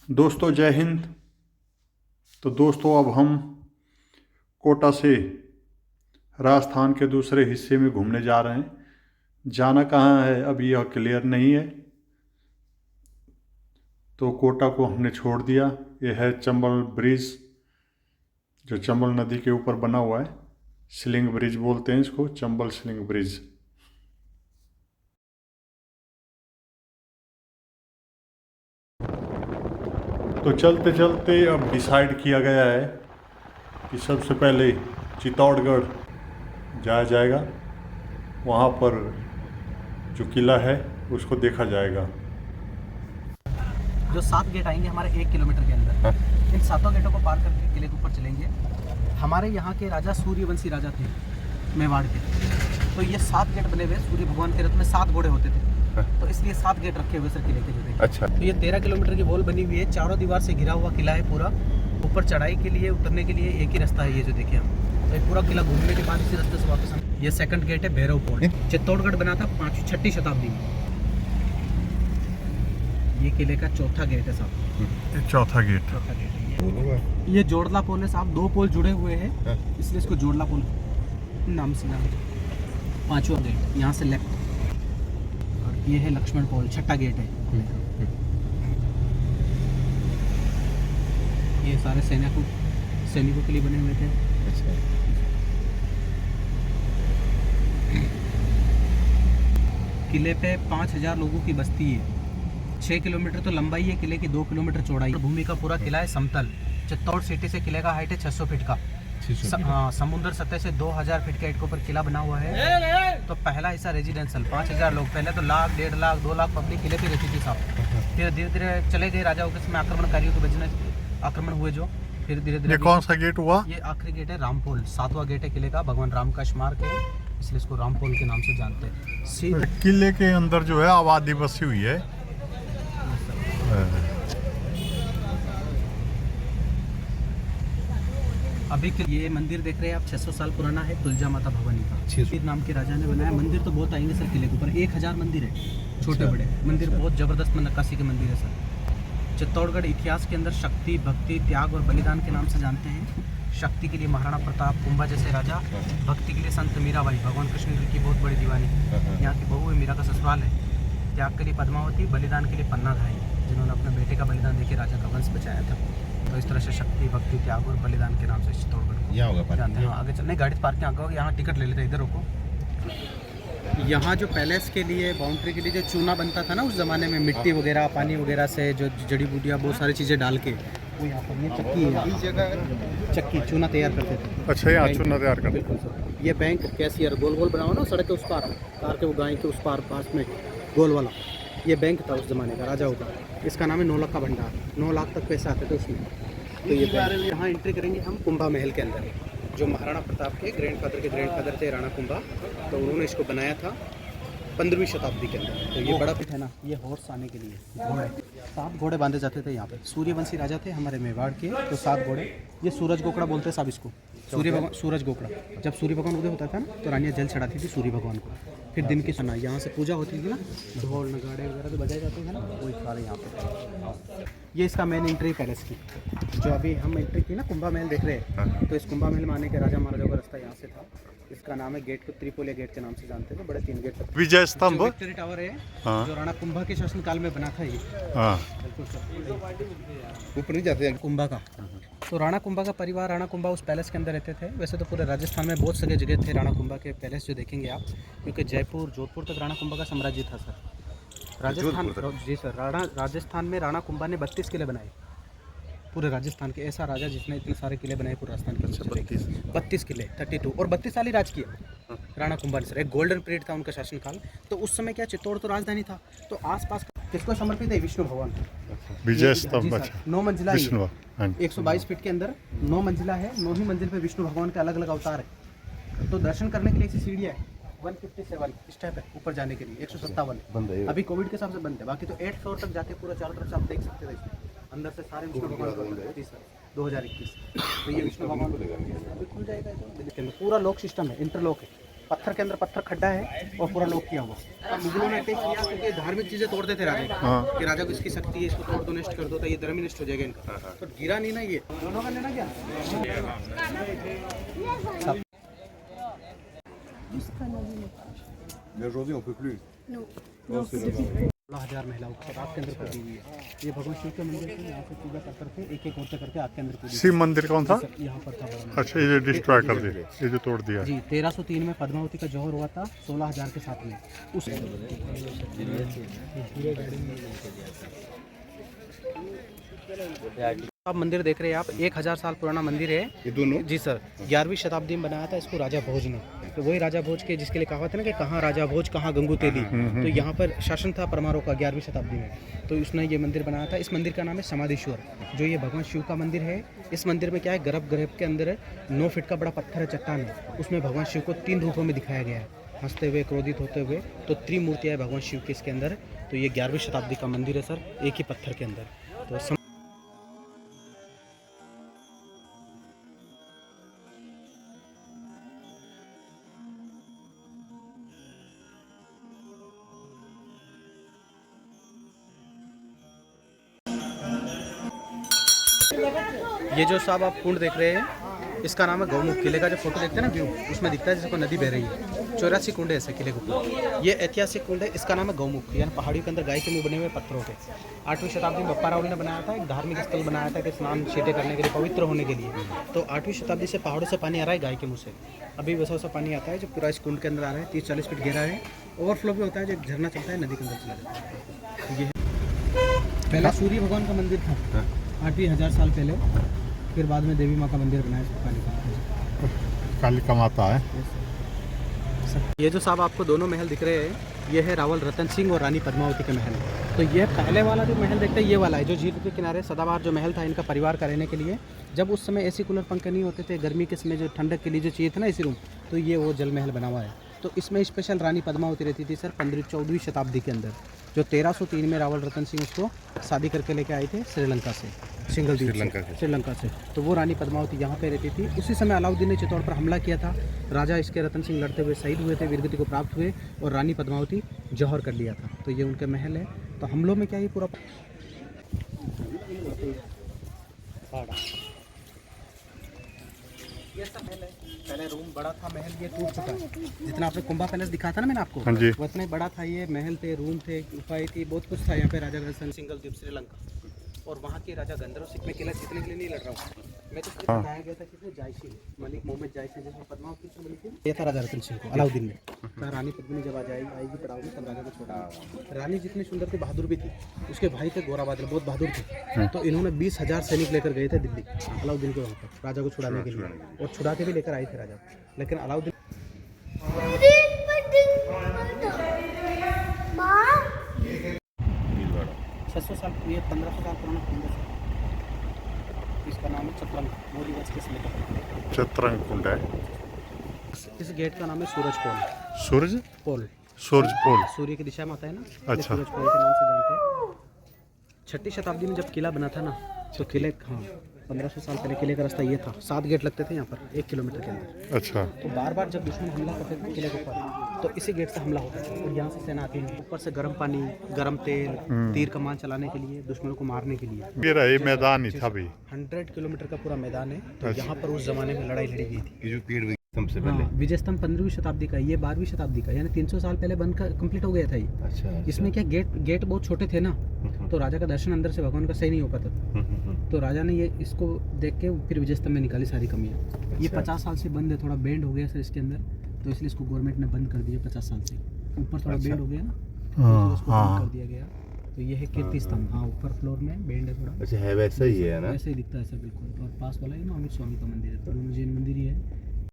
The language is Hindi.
दोस्तों जय हिंद। तो दोस्तों अब हम कोटा से राजस्थान के दूसरे हिस्से में घूमने जा रहे हैं। जाना कहाँ है अभी यह क्लियर नहीं है। तो कोटा को हमने छोड़ दिया। यह है चंबल ब्रिज, जो चंबल नदी के ऊपर बना हुआ है। स्लिंग ब्रिज बोलते हैं इसको, चंबल स्लिंग ब्रिज। तो चलते चलते अब डिसाइड किया गया है कि सबसे पहले चित्तौड़गढ़ जाया जाएगा। वहाँ पर जो किला है उसको देखा जाएगा। जो 7 गेट आएंगे हमारे 1 किलोमीटर के अंदर, इन 7 गेटों को पार करके किले के ऊपर चलेंगे। हमारे यहाँ के राजा सूर्यवंशी राजा थे मेवाड़ के, तो ये 7 गेट बने हुए। सूर्य भगवान के रथ में 7 घोड़े होते थे, तो इसलिए 7 गेट रखे हुए सर किले के जो। अच्छा। तो ये 13 किलोमीटर की वॉल बनी हुई है, चारों दीवार से घिरा हुआ किला है पूरा। ऊपर चढ़ाई के लिए, उतरने के लिए एक ही रास्ता है, ये जो देखिए हम। तो ये पूरा किला घूमने के बाद इसी रास्ते से वापस हम। ये सेकंड गेट है भैरव पोल। चित्तौड़गढ़ बना था 6वीं शताब्दी में। ये किले का चौथा गेट है साहब। चौथा गेट है ये जोड़ला पोल है साहब। 2 पोल जुड़े हुए हैं, इसलिए इसको जोड़ला पोल नाम से नाम। 5वां गेट यहाँ से लेफ्ट, और ये है लक्ष्मण पोल, 6ठा गेट है। ये सारे सैनिकों के लिए बने हुए थे। किले पे 5000 लोगों की बस्ती है। 6 किलोमीटर तो लंबाई है किले की, 2 किलोमीटर चौड़ाई। भूमि का पूरा किला है समतल। चित्तौड़ सिटी से किले का हाइट है 600 फीट का। समुद्र सतह से 2000 फीट के हाइट के ऊपर किला बना हुआ है। तो पहला हिस्सा रेजिडेंशियल, 5000 लोग। पहले तो 1 लाख, 1.5 लाख, 2 लाख पब्लिक किले पे रहती थी साहब। फिर धीरे धीरे चले गए राजाओं के समय, आक्रमणकारियों के बिजनेस आक्रमण हुए जो। फिर धीरे धीरे। ये कौन सा गेट हुआ? ये आखिरी गेट है रामपोल, 7वां गेट है किले का। भगवान राम का स्मारक है, इसलिए इसको रामपोल के नाम से जानते हैं। किले के अंदर जो है आबादी बसी हुई है। अभी ये मंदिर देख रहे हैं आप, 600 साल पुराना है। तुलजा माता भवानी का, छीर नाम के राजा ने बनाया। मंदिर तो बहुत आएंगे सर किले के ऊपर, 1000 मंदिर है, छोटे बड़े मंदिर। बहुत जबरदस्त नक्काशी के मंदिर है सर। चित्तौड़गढ़ इतिहास के अंदर शक्ति, भक्ति, त्याग और बलिदान के नाम से जानते हैं। शक्ति के लिए महाराणा प्रताप, कुंभा जैसे राजा। भक्ति के लिए संत मीराबाई, भगवान कृष्ण जी की बहुत बड़ी दीवानी। यहाँ की बहू है, मीरा का ससुराल है। त्याग के लिए पद्मावती, बलिदान के लिए पन्ना धाई, जिन्होंने अपने बेटे का बलिदान देके राजा का वंश बचाया था। तो इस तरह से शक्ति, भक्ति, त्याग और बलिदान के नाम से चित्तौड़गढ़ जानते हैं। आगे चलने गाड़ी पार्किंग आगे होगी, यहाँ टिकट ले लेते हैं, इधर रुको। यहाँ जो पैलेस के लिए, बाउंड्री के लिए जो चूना बनता था ना उस ज़माने में, मिट्टी वगैरह, पानी वगैरह से जो जड़ी बूटियाँ, बहुत सारी चीज़ें डाल के, वो यहाँ पर ये चक्की है। इस जगह चक्की चूना तैयार करते थे। अच्छा, यहाँ चूना तैयार करते। बिल्कुल सर। ये बैंक कैशियर गोल गोल बना हुआ ना सड़क के उस पार, कार के वो गाय के उस पार पास में गोल वाला, ये बैंक था उस ज़माने का राजाओं का। इसका नाम है 9 लाख का भंडार। 9 लाख तक पैसे आते थे उसमें। तो ये यहाँ एंट्री करेंगे हम कुंभा महल के अंदर, जो महाराणा प्रताप के ग्रैंडफादर थे राणा कुंभा। तो उन्होंने इसको बनाया था 15वीं शताब्दी के अंदर। तो ये बड़ा पिट है ना, ये हॉर्स आने के लिए घोड़े, 7 घोड़े बांधे जाते थे यहाँ पे। सूर्यवंशी राजा थे हमारे मेवाड़ के, तो 7 घोड़े। ये सूरज गोकड़ा बोलते हैं साहब इसको, सूरज गोकड़ा। जब सूर्य भगवान उदय होता था ना, तो रानियाँ जल चढ़ाती थी सूर्य भगवान को। फिर दिन की सुना यहाँ से पूजा होती थी ना, ढोल नगाड़े वगैरह तो बजाए जाते थे ना, वही सारे यहाँ पे। ये इसका मेन एंट्री पैलेस की, जो अभी हम एंट्री की ना, कुंभा महल देख रहे हैं। तो इस कुंभा महल में आने के राजा महाराजाओं का रास्ता यहाँ से था। इसका नाम है गेट को त्रिपोलिया गेट के नाम से जानते थे। बड़े 3 गेट। विजय स्तंभ, विक्टोरी टावर है, जो राणा कुंभा के शासनकाल में बना था ये। ऊपर नहीं जाते कुंभा का। तो राणा कुंभा का परिवार, राणा कुंभा उस पैलेस के अंदर रहते थे। वैसे तो पूरे राजस्थान में बहुत सारी जगह थे राणा कुंभा के पैलेस, जो देखेंगे आप, क्योंकि जयपुर, जोधपुर तक राणा कुंभा का साम्राज्य था सर। राजस्थान, जी सर, राजस्थान में राणा कुंभा ने 32 किले बनाए पूरे राजस्थान के। ऐसा राजा जिसने इतने सारे किले बनाए पूरे राजस्थान के। 32 किले, 32, और 32 साल ही राज किया राणा कुंभा ने सर। एक गोल्डन पीरियड था उनका शासनकाल। तो उस समय क्या, चित्तौड़ तो राजधानी था, तो आसपास किसको समर्पित है? विष्णु भगवान को। विजय स्तंभ 9 मंजिला, 122 फीट के अंदर 9 मंजिला है। 9 ही मंजिल पे विष्णु भगवान के अलग अलग अवतार है। तो दर्शन करने के लिए ऐसी सीढ़ियाँ है 157 स्टेप है ऊपर जाने के लिए, 157 अभी कोविड के हिसाब से बंद है। बाकी तो 8 फ्लोर तक जाके पूरा चारों तरफ से आप देख सकते थे। अंदर से सारे विष्णु भगवान को 2021। तो ये विष्णु भगवान अभी खुल जाएगा, पूरा लॉक सिस्टम है, इंटरलॉक है। पत्थर के अंदर पत्थर खड्डा है और पूरा लॉक किया हुआ। अब मुगलों ने अटैक किया क्योंकि धार्मिक चीजें तोड़ते थे राजा हाँ। कि राजा को इसकी शक्ति है, इसको तोड़ दो, नष्ट कर दो, तो ये धर्म ही नष्ट हो जाएगा इनका। तो गिरा नहीं ना ये दोनों का लेना क्या। Mais aujourd'hui on peut plus. Non. Non, c'est là-bas. 16,000 महिलाओं को रात के अंदर कर दी हुई है। ये भगवान शिव के मंदिर से यहाँ से पूजा कर करके एक एक औरतें करके आग के अंदर पूरी। शिव मंदिर कौन था? यहाँ पर था बड़ा मंदिर। अच्छा, ये डिस्ट्रॉय कर दिया, ये जो तोड़ दिया। जी 1303 में पद्मावती का जौहर हुआ था 16,000 के साथ में। उस आप मंदिर देख रहे हैं आप, 1000 साल पुराना मंदिर है ये दोनों? जी सर, 11वीं शताब्दी में बनाया था इसको राजा भोज ने। तो वही राजा भोज के जिसके लिए कहावत है ना कि कहाँ राजा भोज कहाँ गंगू तेली, तो यहाँ पर शासन था परमारों का 11वीं शताब्दी में, तो उसने ये मंदिर बनाया था। इस मंदिर का नाम है समाधीश्वर, जो ये भगवान शिव का मंदिर है। इस मंदिर में क्या है, गर्भगृह के अंदर 9 फीट का बड़ा पत्थर है, चट्टान है, उसमें भगवान शिव को 3 रूपों में दिखाया गया है, हंसते हुए, क्रोधित होते हुए। तो त्रिमूर्तियाँ है भगवान शिव के इसके अंदर। तो ये 11वीं शताब्दी का मंदिर है सर, एक ही पत्थर के अंदर। तो ये जो साहब आप कुंड देख रहे हैं, इसका नाम है गौमुख। किले का जो फोटो देखते हैं ना व्यू, उसमें दिखता है जैसे कोई नदी बह रही है। 84 कुंड है ऐसे किले के ऊपर। ये ऐतिहासिक कुंड है, इसका नाम है गौमुख, यानी पहाड़ियों के अंदर गाय के मुंह बने हुए पत्थरों के। 8वीं शताब्दी में बप्पा रावल ने बनाया था, एक धार्मिक स्थल बनाया था कि स्नान छींटे करने के लिए, पवित्र होने के लिए। तो 8वीं शताब्दी से पहाड़ों से पानी आ रहा है गाय के मुँह से। अभी वैसा वैसा पानी आता है जो पूरा इस कुंड के अंदर आ रहा है। 30-40 फीट गहरा है, ओवरफ्लो भी होता है, जो एक झरना चलता है नदी के अंदर चला जाता है। ये पहला सूर्य भगवान का मंदिर था 8,000 साल पहले, फिर बाद में देवी माँ का मंदिर बनाया कालिका माता है। ये जो साहब आपको दोनों महल दिख रहे हैं, ये है रावल रतन सिंह और रानी पद्मावती के महल। तो ये पहले वाला जो महल देखते हैं, ये वाला है जो झील के किनारे सदाबहार जो महल था इनका परिवार का रहने के लिए। जब उस समय एसी कूलर पंखे नहीं होते थे, गर्मी के समय जो ठंडक के लिए जो चाहिए था ना एसी रूम, तो ये वो जल महल बना हुआ है। तो इसमें स्पेशल रानी पद्मावती रहती थी सर 14वीं शताब्दी के अंदर, जो 1303 में रावल रतन सिंह उसको शादी करके लेके आए थे श्रीलंका से, सिंगल द्वीप श्रीलंका से। तो वो रानी पद्मावती यहाँ पे रहती थी। उसी समय अलाउद्दीन ने चित्तौड़ पर हमला किया था। राजा इसके रतन सिंह लड़ते हुए शहीद हुए थे, वीरगति को प्राप्त हुए, और रानी पद्मावती जौहर कर लिया था। तो ये उनके महल है। तो हमलों में क्या ये पूरा ये सब महल है। पहले रूम बड़ा था, महल ये टूट चुका है। जितना आपने कुंभा पैलेस दिखाया था ना मैंने आपको, हाँ जी। वो इतना बड़ा था। ये महल थे, रूम थे, गुफाएं थी, बहुत कुछ था यहाँ पे। राजा रतन सिंगल द्वीप श्रीलंका और वहाँ के राजा गंधर्व सिंह में किला जीतने के लिए नहीं लड़ रहा हूँ मैं, तो सिर्फ बताया गया था कि जायसी मलिक मोहम्मद जायसी जिसमें पद्मावती से मिली थी, ये था राजा रतन सिंह को अलाउद्दीन ने कहा रानी पद्मिनी जब आएगी पढ़ाओगी तब राजा को छोड़ा। रानी जितनी सुंदर थी, बहादुर भी थी। उसके भाई थे गोरा बादल, बहुत बहादुर थे। तो इन्होंने 20,000 सैनिक लेकर गए थे दिल्ली अलाउद्दीन के वहाँ पर राजा को छुड़ाने के लिए, और छुड़ा के भी लेकर आए थे राजा। लेकिन अलाउद्दीन 600 साल, ये 1500 साल पुराना कुंड है। इसका नाम है चतरंग, मोदी वंश के समय का चतरंग कुंड है। इस गेट का नाम है सूरज पोल। सूरज पोल, सूरज पोल सूर्य की दिशा में आता है ना, अच्छा। सूरज पोल के नाम से जानते हैं। 6वीं शताब्दी में जब किला बना था ना, तो किले 1500 साल पहले किले का रास्ता ये था। 7 गेट लगते थे यहाँ पर 1 किलोमीटर के अंदर। अच्छा। तो बार बार जब दुश्मन हमला करते थे किले के ऊपर, तो इसी गेट से हमला होता था। और यहाँ से सेना आती है, ऊपर से गर्म पानी, गर्म तेल, तीर कमान चलाने के लिए, दुश्मनों को मारने के लिए। मेरा ये मैदान ही था भी। 100 किलोमीटर का पूरा मैदान है। तो यहाँ पर उस जमाने में लड़ाई लड़ी गई थी। ये जो पेड़ सबसे पहले विजय स्तंभ 15वीं शताब्दी का, ये 12वीं शताब्दी का, यानी 300 साल पहले बनकर कंप्लीट हो गया था ये। अच्छा। इसमें क्या गेट बहुत छोटे थे ना, तो राजा का दर्शन अंदर से भगवान का सही नहीं हो पाता था। तो राजा ने ये इसको देख के फिर विजय स्तंभ में निकाली सारी कमियां। ये 50 साल से बंद है, थोड़ा बेंड हो गया सर इसके अंदर, तो इसलिए इसको गवर्नमेंट ने बंद कर दिया 50 साल से। ऊपर थोड़ा बेंड हो गया ना, तो इसको बंद कर दिया गया। तो ये है कीर्ति स्तंभ। हाँ, ऊपर फ्लोर में बेंड है थोड़ा। अच्छा, है वैसा ही है ना, वैसे ही दिखता है सर बिल्कुल। और पास वाला है ना अमित स्वामी का मंदिर है, तो जैन मंदिर ही है।